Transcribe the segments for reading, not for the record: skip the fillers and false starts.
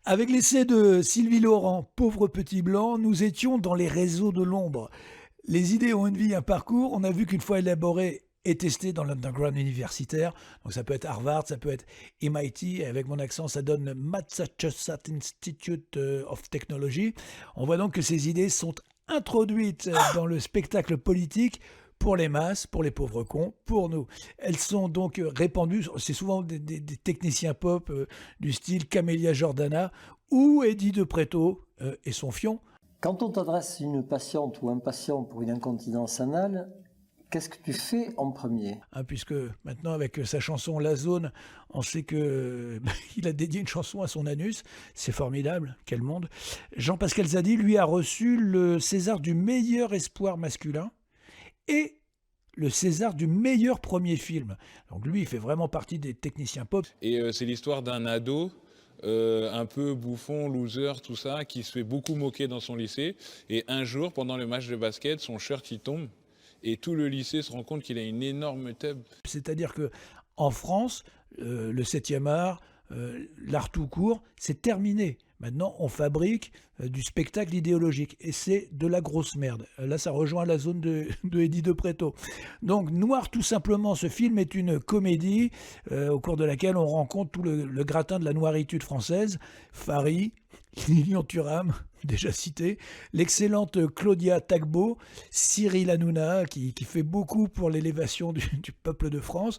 Avec l'essai de Sylvie Laurent, Pauvre petit blanc, nous étions dans les réseaux de l'ombre. Les idées ont une vie, un parcours. On a vu qu'une fois élaborées et testées dans l'underground universitaire, donc ça peut être Harvard, ça peut être MIT, et avec mon accent, ça donne le Massachusetts Institute of Technology. On voit donc que ces idées sont introduites dans le spectacle politique pour les masses, pour les pauvres cons, pour nous. Elles sont donc répandues, c'est souvent des techniciens pop du style Camélia Jordana ou Eddie de Preto et son fion. Quand on t'adresse une patiente ou un patient pour une incontinence anale, qu'est-ce que tu fais en premier ? Puisque maintenant, avec sa chanson La Zone, on sait que il a dédié une chanson à son anus. C'est formidable, quel monde. Jean-Pascal Zadi, lui, a reçu le César du meilleur espoir masculin et le César du meilleur premier film. Donc lui, il fait vraiment partie des techniciens pop. Et c'est l'histoire d'un ado un peu bouffon, loser, tout ça, qui se fait beaucoup moquer dans son lycée. Et un jour, pendant le match de basket, son shirt il tombe et tout le lycée se rend compte qu'il a une énorme tub. C'est-à-dire que en France, le 7e art, l'art tout court, c'est terminé. Maintenant, on fabrique du spectacle idéologique et c'est de la grosse merde. Là, ça rejoint la zone de Eddie de Preto. Donc, Noir, tout simplement, ce film est une comédie au cours de laquelle on rencontre tout le gratin de la noiritude française. Fary, Lilian Thuram, déjà cité, l'excellente Claudia Tagbo, Cyril Hanouna, qui fait beaucoup pour l'élévation du peuple de France,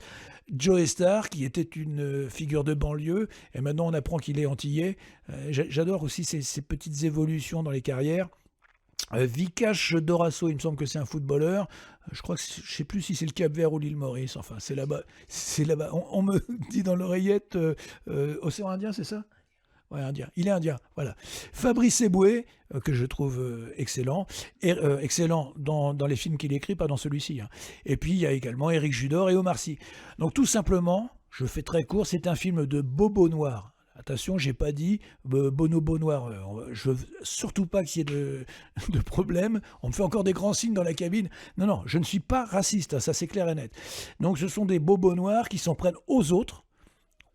Joe Star, qui était une figure de banlieue, et maintenant on apprend qu'il est antillais. J'adore aussi ces petites évolutions dans les carrières. Vikash Dorasso, il me semble que c'est un footballeur. Je crois que je ne sais plus si c'est le Cap-Vert ou l'île Maurice. Enfin, c'est là-bas. C'est là-bas. On me dit dans l'oreillette Océan Indien, c'est ça ? Ouais, indien. Il est indien, voilà. Fabrice Eboué, que je trouve excellent, excellent dans les films qu'il écrit, pas dans celui-ci. Hein. Et puis il y a également Éric Judor et Omar Sy. Donc tout simplement, je fais très court, c'est un film de Bobo Noir. Attention, j'ai pas dit bonobo noir. Je veux surtout pas qu'il y ait de problème. On me fait encore des grands signes dans la cabine. Non, non, je ne suis pas raciste, hein, ça c'est clair et net. Donc ce sont des bobos noirs qui s'en prennent aux autres,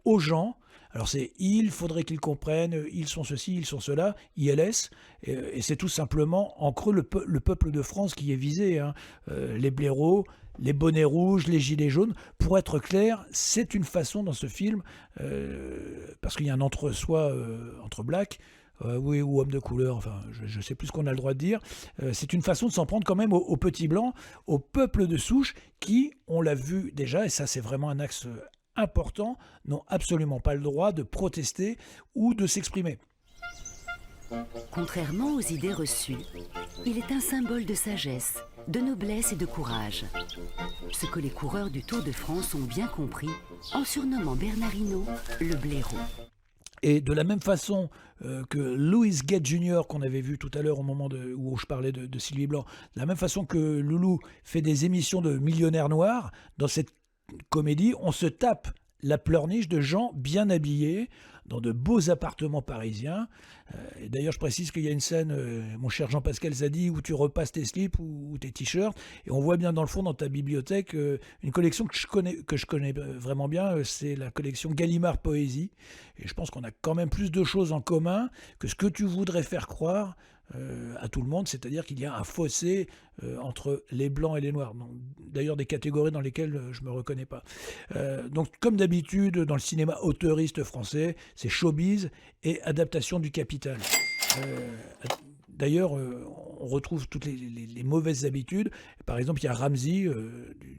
aux gens. Alors c'est il faudrait qu'ils comprennent, ils sont ceci, ils sont cela, ILS, et c'est tout simplement en creux le peuple de France qui est visé, hein. Les blaireaux, les bonnets rouges, les gilets jaunes. Pour être clair, c'est une façon dans ce film, parce qu'il y a un entre-soi entre blacks, oui, ou hommes de couleur, enfin, je ne sais plus ce qu'on a le droit de dire. C'est une façon de s'en prendre quand même aux petits blancs, au peuple de souche qui, on l'a vu déjà, et ça c'est vraiment un axe important, n'ont absolument pas le droit de protester ou de s'exprimer. Contrairement aux idées reçues, il est un symbole de sagesse, de noblesse et de courage. Ce que les coureurs du Tour de France ont bien compris en surnommant Bernard Hinault le blaireau. Et de la même façon que Louis Gate Jr., qu'on avait vu tout à l'heure au moment où je parlais de Sylvie Blanc, de la même façon que Loulou fait des émissions de millionnaires noirs, dans cette comédie, on se tape la pleurniche de gens bien habillés dans de beaux appartements parisiens. Et d'ailleurs, je précise qu'il y a une scène, mon cher Jean-Pascal Zadi, où tu repasses tes slips ou tes t-shirts, et on voit bien dans le fond, dans ta bibliothèque, une collection que je connais vraiment bien, c'est la collection Gallimard Poésie. Et je pense qu'on a quand même plus de choses en commun que ce que tu voudrais faire croire à tout le monde, c'est-à-dire qu'il y a un fossé entre les blancs et les noirs. D'ailleurs, des catégories dans lesquelles je ne me reconnais pas. Donc, comme d'habitude, dans le cinéma auteuriste français, c'est showbiz et adaptation du Capital. D'ailleurs, on retrouve toutes les mauvaises habitudes. Par exemple, il y a Ramsey,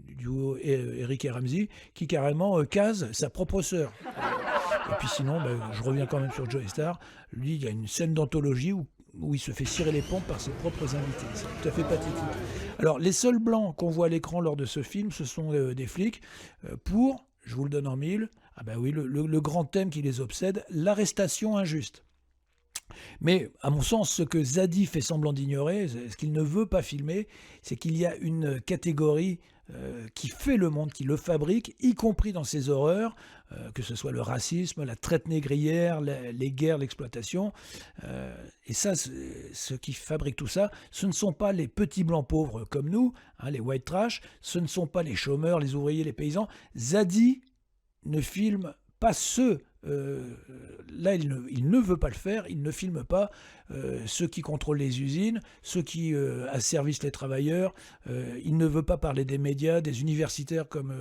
du duo Eric et Ramsey, qui carrément case sa propre sœur. Et puis sinon, je reviens quand même sur Joe Star. Lui, il y a une scène d'anthologie où il se fait cirer les pompes par ses propres invités. C'est tout à fait pathétique. Alors, les seuls blancs qu'on voit à l'écran lors de ce film, ce sont des flics pour, je vous le donne en mille, oui, le grand thème qui les obsède, l'arrestation injuste. Mais à mon sens, ce que Zadi fait semblant d'ignorer, ce qu'il ne veut pas filmer, c'est qu'il y a une catégorie qui fait le monde, qui le fabrique, y compris dans ses horreurs, que ce soit le racisme, la traite négrière, les guerres, l'exploitation. Et ça, ce qui fabrique tout ça, ce ne sont pas les petits blancs pauvres comme nous, hein, les white trash, ce ne sont pas les chômeurs, les ouvriers, les paysans. Zadi ne filme pas là, il ne veut pas le faire, il ne filme pas ceux qui contrôlent les usines, ceux qui asservissent les travailleurs, il ne veut pas parler des médias, des universitaires comme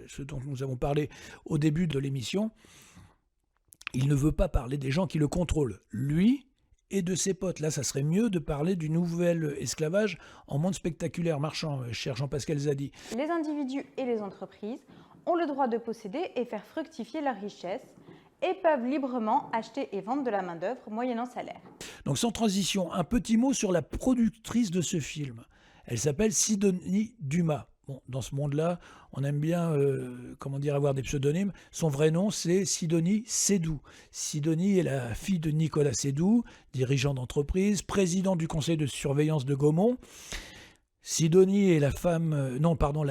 ceux dont nous avons parlé au début de l'émission. Il ne veut pas parler des gens qui le contrôlent, lui et de ses potes. Là, ça serait mieux de parler du nouvel esclavage en monde spectaculaire marchand, cher Jean-Pascal Zadi. Les individus et les entreprises ont le droit de posséder et faire fructifier leur richesse et peuvent librement acheter et vendre de la main-d'œuvre moyennant salaire. Donc sans transition, un petit mot sur la productrice de ce film. Elle s'appelle Sidonie Dumas. Bon, dans ce monde-là, on aime bien avoir des pseudonymes. Son vrai nom, c'est Sidonie Seydoux. Sidonie est la fille de Nicolas Seydoux, dirigeant d'entreprise, président du conseil de surveillance de Gaumont. Sidonie est la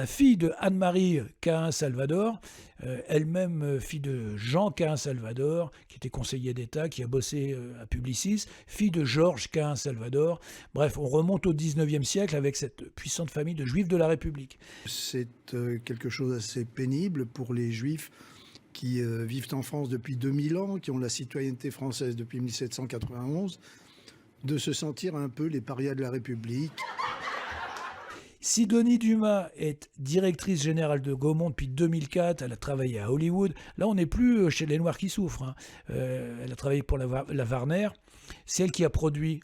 fille de Anne-Marie Cahin-Salvador, elle-même fille de Jean Cahin-Salvador, qui était conseiller d'État, qui a bossé à Publicis, fille de Georges Cahin-Salvador. Bref, on remonte au 19e siècle avec cette puissante famille de juifs de la République. C'est quelque chose d'assez pénible pour les juifs qui vivent en France depuis 2000 ans, qui ont la citoyenneté française depuis 1791, de se sentir un peu les parias de la République. Sidonie Dumas est directrice générale de Gaumont depuis 2004. Elle a travaillé à Hollywood. Là, on n'est plus chez les Noirs qui souffrent, hein. Elle a travaillé pour la Warner. C'est elle qui a produit,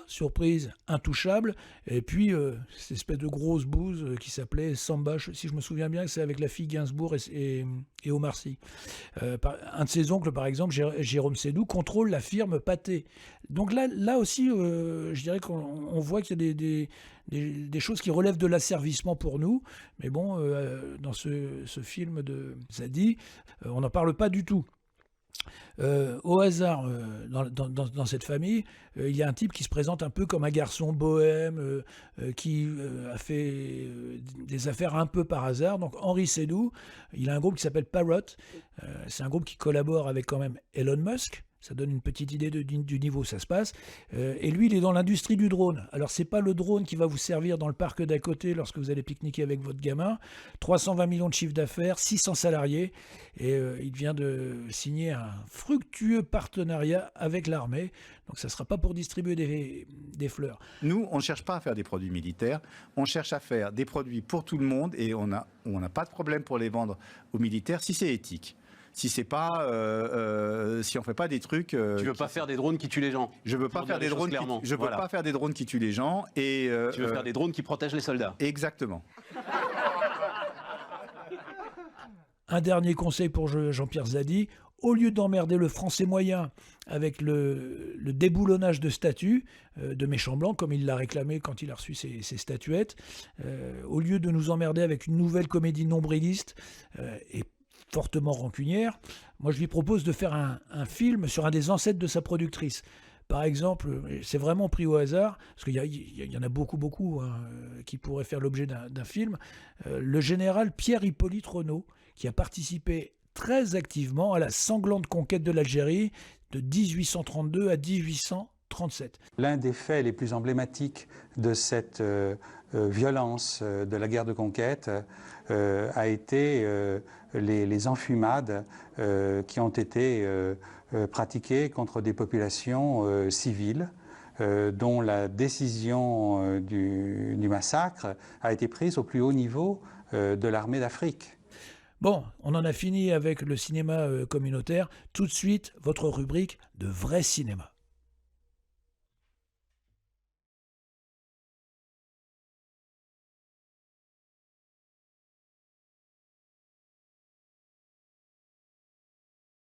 surprise, Intouchable. Et puis, cette espèce de grosse bouse qui s'appelait Samba, si je me souviens bien, c'est avec la fille Gainsbourg et Omar Sy. Un de ses oncles, par exemple, Jérôme Seydoux, contrôle la firme Pathé. Donc là aussi, je dirais qu'on voit qu'il y a des choses qui relèvent de l'asservissement pour nous. Mais bon, dans ce film de Zadi, on n'en parle pas du tout. Au hasard, dans cette famille, il y a un type qui se présente un peu comme un garçon bohème, qui a fait des affaires un peu par hasard. Donc Henri Seydoux, il a un groupe qui s'appelle Parrot. C'est un groupe qui collabore avec quand même Elon Musk. Ça donne une petite idée du niveau où ça se passe. Et lui, il est dans l'industrie du drone. Alors, c'est pas le drone qui va vous servir dans le parc d'à côté lorsque vous allez pique-niquer avec votre gamin. 320 millions de chiffre d'affaires, 600 salariés. Et il vient de signer un fructueux partenariat avec l'armée. Donc, ça ne sera pas pour distribuer des fleurs. Nous, on ne cherche pas à faire des produits militaires. On cherche à faire des produits pour tout le monde. Et on n'a pas de problème pour les vendre aux militaires si c'est éthique. Si c'est pas, si on fait pas des trucs. Tu veux pas faire des drones qui tuent les gens. Je veux pas faire des drones. Je veux pas faire des drones qui tuent les gens et. Tu veux faire des drones qui protègent les soldats. Exactement. Un dernier conseil pour Jean-Pierre Zadi. Au lieu d'emmerder le français moyen avec le déboulonnage de statues de méchants blancs, comme il l'a réclamé quand il a reçu ses statuettes, au lieu de nous emmerder avec une nouvelle comédie nombriliste et fortement rancunière, moi je lui propose de faire un film sur un des ancêtres de sa productrice. Par exemple, c'est vraiment pris au hasard, parce qu'il y en a beaucoup qui pourraient faire l'objet d'un film, le général Pierre-Hippolyte Renaud, qui a participé très activement à la sanglante conquête de l'Algérie de 1832 à 1837. L'un des faits les plus emblématiques de cette violence de la guerre de conquête a été les enfumades qui ont été pratiquées contre des populations civiles dont la décision du massacre a été prise au plus haut niveau de l'armée d'Afrique. Bon, on en a fini avec le cinéma communautaire. Tout de suite, votre rubrique de vrai cinéma.